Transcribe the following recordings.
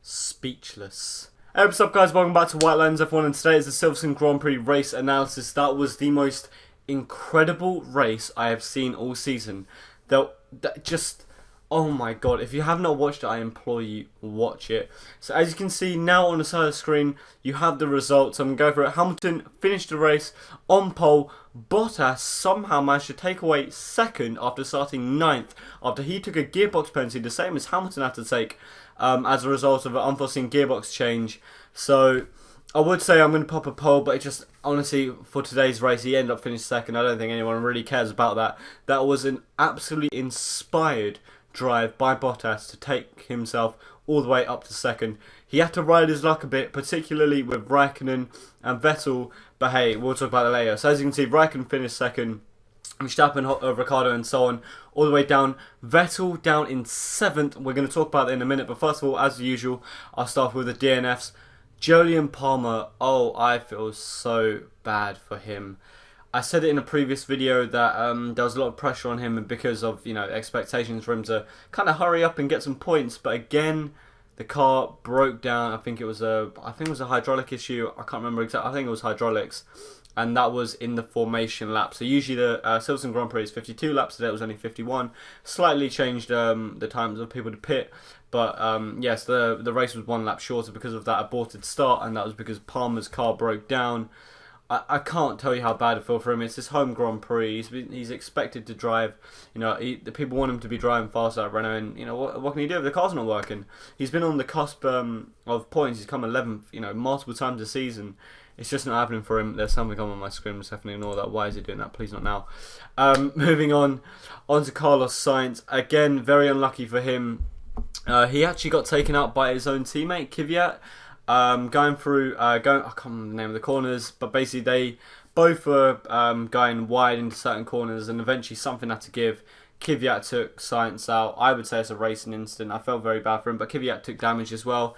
speechless. Hey, what's up guys, welcome back to White Lens F1 and today is the Silverstone Grand Prix race analysis. That was the most incredible race I have seen all season. That just, oh my god, if you have not watched it, I implore you, watch it. So as you can see now on the side of the screen, you have the results. I'm going to go for it. Hamilton finished the race on pole. Bottas somehow managed to take away second after starting ninth, after he took a gearbox penalty, the same as Hamilton had to take as a result of an unforeseen gearbox change. So I would say I'm going to pop a pole, but it just, honestly, for today's race, he ended up finishing second. I don't think anyone really cares about that. That was an absolutely inspired drive by Bottas to take himself all the way up to second. He had to ride his luck a bit, particularly with Raikkonen and Vettel, but hey, we'll talk about that later. So as you can see, Raikkonen finished second, Verstappen, Ricciardo and so on, all the way down. Vettel down in 7th. We're going to talk about that in a minute, but first of all, as usual, I'll start with the DNFs. Jolyon Palmer, oh, I feel so bad for him. I said it in a previous video that there was a lot of pressure on him because of, you know, expectations for him to kind of hurry up and get some points. But again, the car broke down. I think it was a hydraulic issue. I can't remember exactly. I think it was hydraulics, and that was in the formation lap. So usually the Silverstone Grand Prix is 52 laps. Today it was only 51. Slightly changed the times of people to pit. But yes, the race was 1 lap shorter because of that aborted start, and that was because Palmer's car broke down. I can't tell you how bad I feel for him. It's his home Grand Prix. He's expected to drive. You know, the people want him to be driving fast at Renault, and you know what can he do if the car's not working? He's been on the cusp of points. He's come 11th, you know, multiple times this season. It's just not happening for him. There's something on my screen. Just definitely ignore that. Why is he doing that? Please not now. Moving on to Carlos Sainz. Again, very unlucky for him. He actually got taken out by his own teammate Kvyat. Going through, I can't remember the name of the corners, but basically they both were going wide into certain corners, and eventually something had to give. Kvyat took Sainz out. I would say it's a racing incident. I felt very bad for him, but Kvyat took damage as well.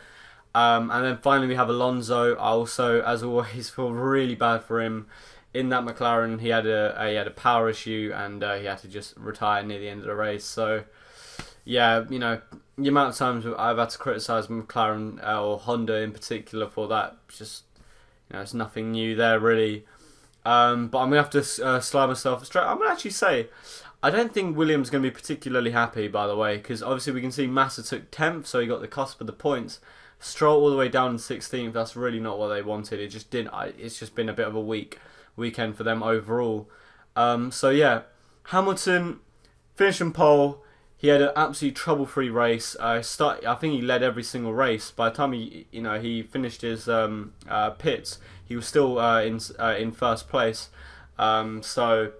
And then finally we have Alonso. I also, as always, feel really bad for him. In that McLaren, he had a power issue, and he had to just retire near the end of the race. So yeah, you know, the amount of times I've had to criticise McLaren or Honda in particular for that, just, you know, it's nothing new there really. But I'm going to have to slide myself straight. I'm going to actually say, I don't think Williams going to be particularly happy, by the way, because obviously we can see Massa took 10th, so he got the cusp of the points. Stroll all the way down in 16th, that's really not what they wanted. It just didn't. It's just been a bit of a weekend for them overall. So yeah, Hamilton finished in pole. He had an absolute trouble-free race. I think he led every single race. By the time he finished his pits, he was still in first place. So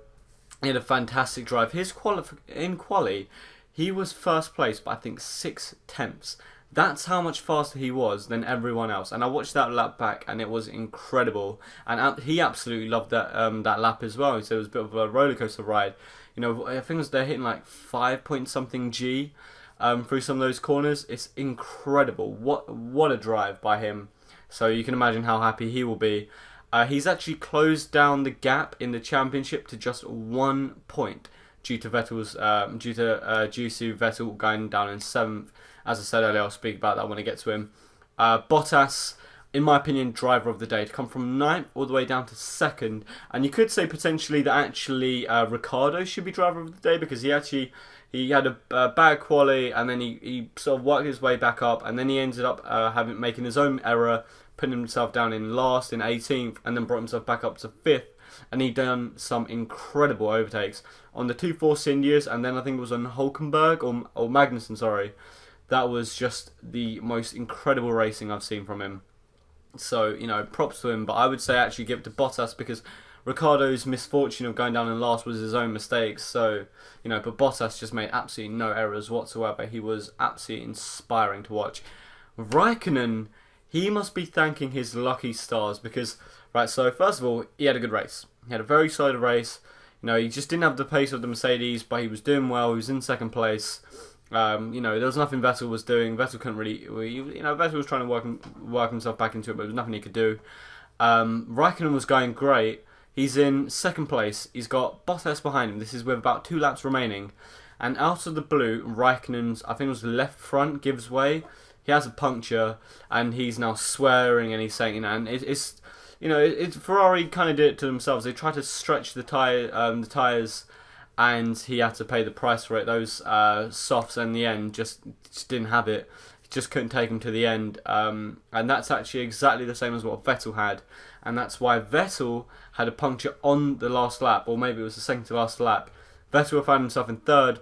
he had a fantastic drive. His quali, he was first place, but I think 6/10. That's how much faster he was than everyone else. And I watched that lap back, and it was incredible. And he absolutely loved that lap as well. He said it was a bit of a roller coaster ride. You know, I think they're hitting like 5 point something G through some of those corners. It's incredible. What a drive by him. So you can imagine how happy he will be. He's actually closed down the gap in the championship to just 1 point due to Vettel going down in 7th. As I said earlier, I'll speak about that when I get to him. Bottas, in my opinion, driver of the day, to come from 9th all the way down to 2nd. And you could say potentially that actually Ricciardo should be driver of the day, because he had a bad quali, and then he sort of worked his way back up, and then he ended up making his own error, putting himself down in last, in 18th, and then brought himself back up to 5th. And he done some incredible overtakes on the 2 Force Indias, and then I think it was on Hulkenberg or Magnussen, sorry. That was just the most incredible racing I've seen from him. So, you know, props to him. But I would say actually give it to Bottas, because Ricciardo's misfortune of going down in last was his own mistakes. So, you know, but Bottas just made absolutely no errors whatsoever. He was absolutely inspiring to watch. Raikkonen, he must be thanking his lucky stars, because, right, so first of all, he had a good race. He had a very solid race. You know, he just didn't have the pace of the Mercedes, but he was doing well. He was in 2nd place. You know, there was nothing Vettel was doing. Vettel couldn't really, you know, Vettel was trying to work himself back into it, but there was nothing he could do. Raikkonen was going great. He's in 2nd place. He's got Bottas behind him. This is with about 2 laps remaining. And out of the blue, Raikkonen's, I think it was left front, gives way. he has a puncture, and he's now swearing, and he's saying, and it's Ferrari kind of did it to themselves. They tried to stretch the tires, and he had to pay the price for it. Those softs in the end just didn't have it. He just couldn't take them to the end, and that's actually exactly the same as what Vettel had, and that's why Vettel had a puncture on the last lap, or maybe it was the second to last lap. Vettel found himself in third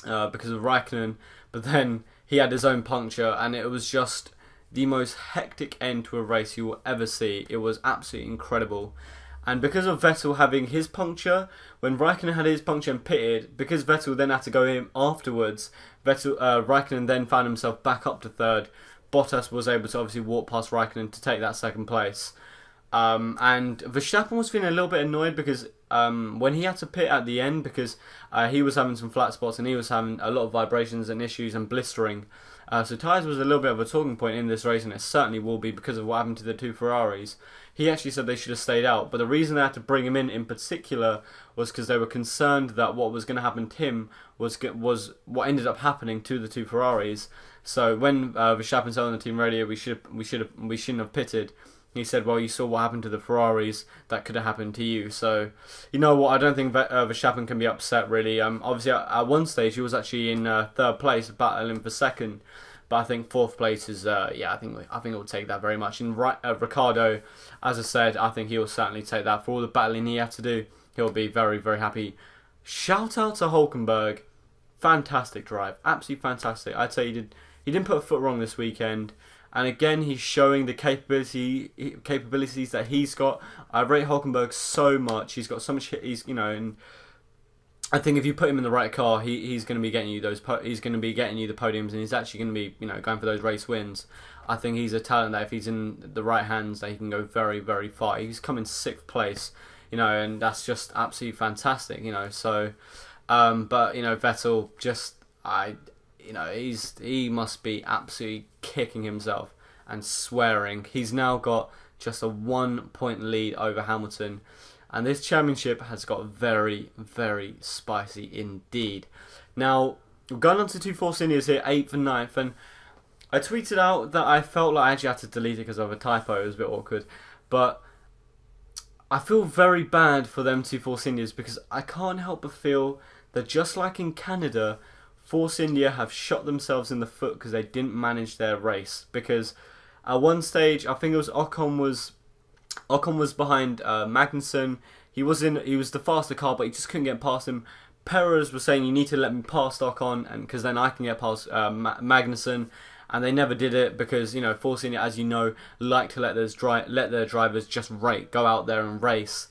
because of Raikkonen, but then he had his own puncture, and it was just the most hectic end to a race you will ever see. It was absolutely incredible. And because of Vettel having his puncture, when Raikkonen had his puncture and pitted, because Vettel then had to go in afterwards, Raikkonen then found himself back up to third. Bottas was able to obviously walk past Raikkonen to take that second place. And Verstappen was feeling a little bit annoyed because when he had to pit at the end, because he was having some flat spots and he was having a lot of vibrations and issues and blistering. So tyres was a little bit of a talking point in this race, and it certainly will be because of what happened to the two Ferraris. He actually said they should have stayed out, but the reason they had to bring him in particular was because they were concerned that what was going to happen to him was what ended up happening to the two Ferraris. So when Verstappen said on the team radio, we shouldn't have pitted. He said, well, you saw what happened to the Ferraris, that could have happened to you. So, you know what, I don't think Verstappen can be upset, really. Obviously, at one stage, he was actually in third place, battling for second. But I think fourth place is, I think he'll take that very much. And Ricciardo, as I said, I think he'll certainly take that. For all the battling he had to do, he'll be very, very happy. Shout out to Hülkenberg. Fantastic drive. Absolutely fantastic. I'd say he didn't put a foot wrong this weekend. And again, he's showing the capabilities that he's got. I rate Hülkenberg so much. He's got so much. And I think if you put him in the right car, he's going to be getting you he's going to be getting you the podiums, and he's actually going to be going for those race wins. I think he's a talent that if he's in the right hands, that he can go very, very far. He's come in 6th place, and that's just absolutely fantastic. So, but Vettel he must be absolutely kicking himself and swearing. He's now got just a 1-point lead over Hamilton. And this championship has got very, very spicy indeed. Now, we're going on to 2 Force Indias here, 8th and 9th. And I tweeted out that I felt like I actually had to delete it because of a typo. It was a bit awkward. But I feel very bad for them 2 Force Indias because I can't help but feel that just like in Canada, Force India have shot themselves in the foot because they didn't manage their race. Because at one stage, I think it was Ocon was behind Magnussen. He was the faster car, but he just couldn't get past him. Perez was saying, "You need to let me past Ocon, and because then I can get past Magnussen." And they never did it because Force India, as you know, like to let their drivers just go out there and race.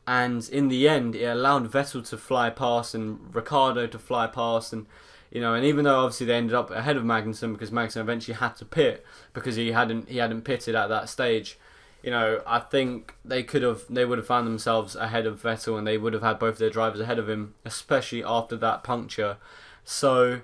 And in the end, it allowed Vettel to fly past and Ricciardo to fly past, and even though obviously they ended up ahead of Magnussen because Magnussen eventually had to pit because he hadn't pitted at that stage. I think they would have found themselves ahead of Vettel, and they would have had both their drivers ahead of him, especially after that puncture. So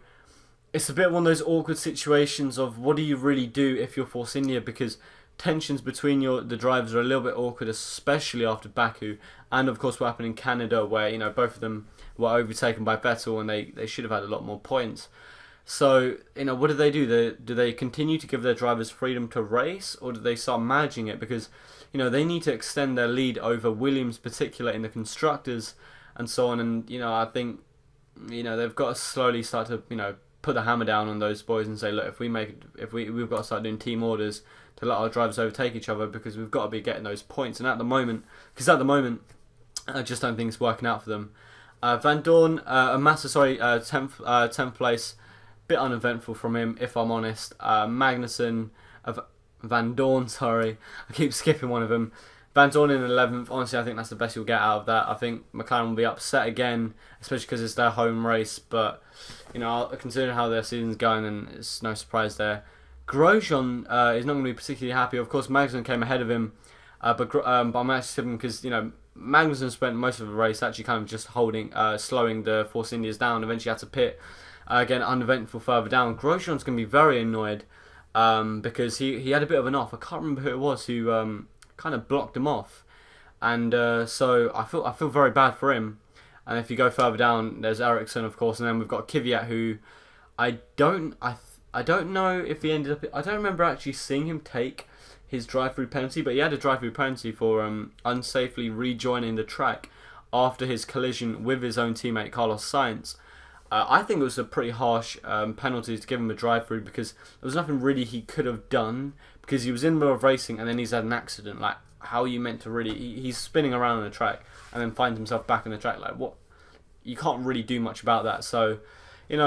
it's a bit one of those awkward situations of what do you really do if you're Force India, because tensions between the drivers are a little bit awkward, especially after Baku, and of course what happened in Canada where both of them were overtaken by Vettel and they should have had a lot more points. So what do? Do they continue to give their drivers freedom to race, or do they start managing it? Because they need to extend their lead over Williams, particularly in the constructors and so on. And I think they've got to slowly start to put the hammer down on those boys and say, look, we've got to start doing team orders to let our drivers overtake each other, because we've got to be getting those points. And at the moment, I just don't think it's working out for them. Van Dorn, 10th place, bit uneventful from him, if I'm honest. Magnussen, Van Dorn, sorry, I keep skipping one of them. Van Dorn in 11th, honestly, I think that's the best you'll get out of that. I think McLaren will be upset again, especially because it's their home race, but, considering how their season's going, then it's no surprise there. Grosjean is not going to be particularly happy. Of course, Magnussen came ahead of him, but I'm actually him because, Magnussen spent most of the race actually kind of just slowing the Force Indias down. Eventually had to pit. Again, uneventful further down. Grosjean's going to be very annoyed because he had a bit of an off. I can't remember who it was who kind of blocked him off. And so I feel very bad for him. And if you go further down, there's Ericsson, of course, and then we've got Kvyat, who I don't know if he ended up. I don't remember actually seeing him take his drive-through penalty, but he had a drive-through penalty for unsafely rejoining the track after his collision with his own teammate Carlos Sainz. I think it was a pretty harsh penalty to give him a drive-through, because there was nothing really he could have done, because he was in the middle of racing and then he's had an accident. Like, how are you meant to really... He's spinning around on the track and then finds himself back on the track. Like, what? You can't really do much about that. So, it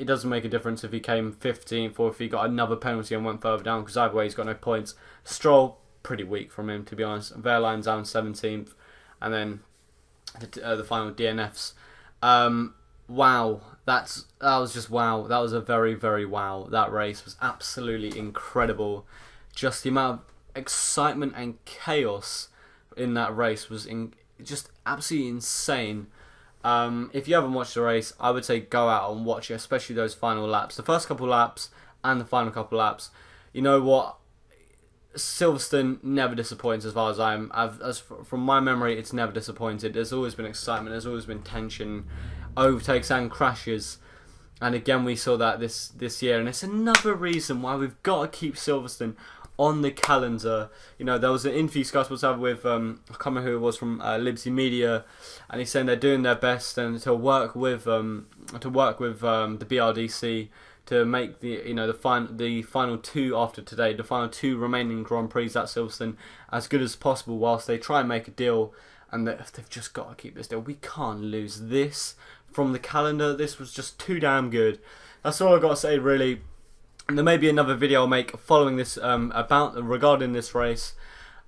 doesn't make a difference if he came 15th or if he got another penalty and went further down, because either way he's got no points. Stroll, pretty weak from him, to be honest. Verline's down 17th, and then the final DNFs. Wow, that was just wow. That was a very, very wow. That race was absolutely incredible. Just the amount of excitement and chaos in that race was just absolutely insane. If you haven't watched the race, I would say go out and watch it, especially those final laps. The first couple laps and the final couple laps. You know what? Silverstone never disappoints as far as from my memory, it's never disappointed. There's always been excitement, there's always been tension, overtakes and crashes. And again, we saw that this year, and it's another reason why we've got to keep Silverstone on the calendar. There was an interview Sky Sports had with I can't remember who it was, from Liberty Media, and he's saying they're doing their best and to work with the BRDC to make the final two after today, the final two remaining Grand Prix at Silverstone, as good as possible, whilst they try and make a deal. And they've just got to keep this deal. We can't lose this from the calendar. This was just too damn good. That's all I've got to say, really. And there may be another video I'll make following this regarding this race.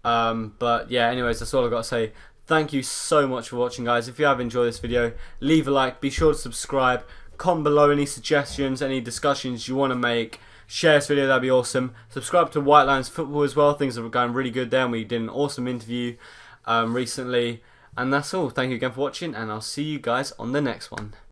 But yeah, anyways, that's all I've got to say. Thank you so much for watching, guys. If you have enjoyed this video, leave a like. Be sure to subscribe. Comment below any suggestions, any discussions you want to make. Share this video, that'd be awesome. Subscribe to White Lions Football as well. Things are going really good there, and we did an awesome interview recently. And that's all. Thank you again for watching, and I'll see you guys on the next one.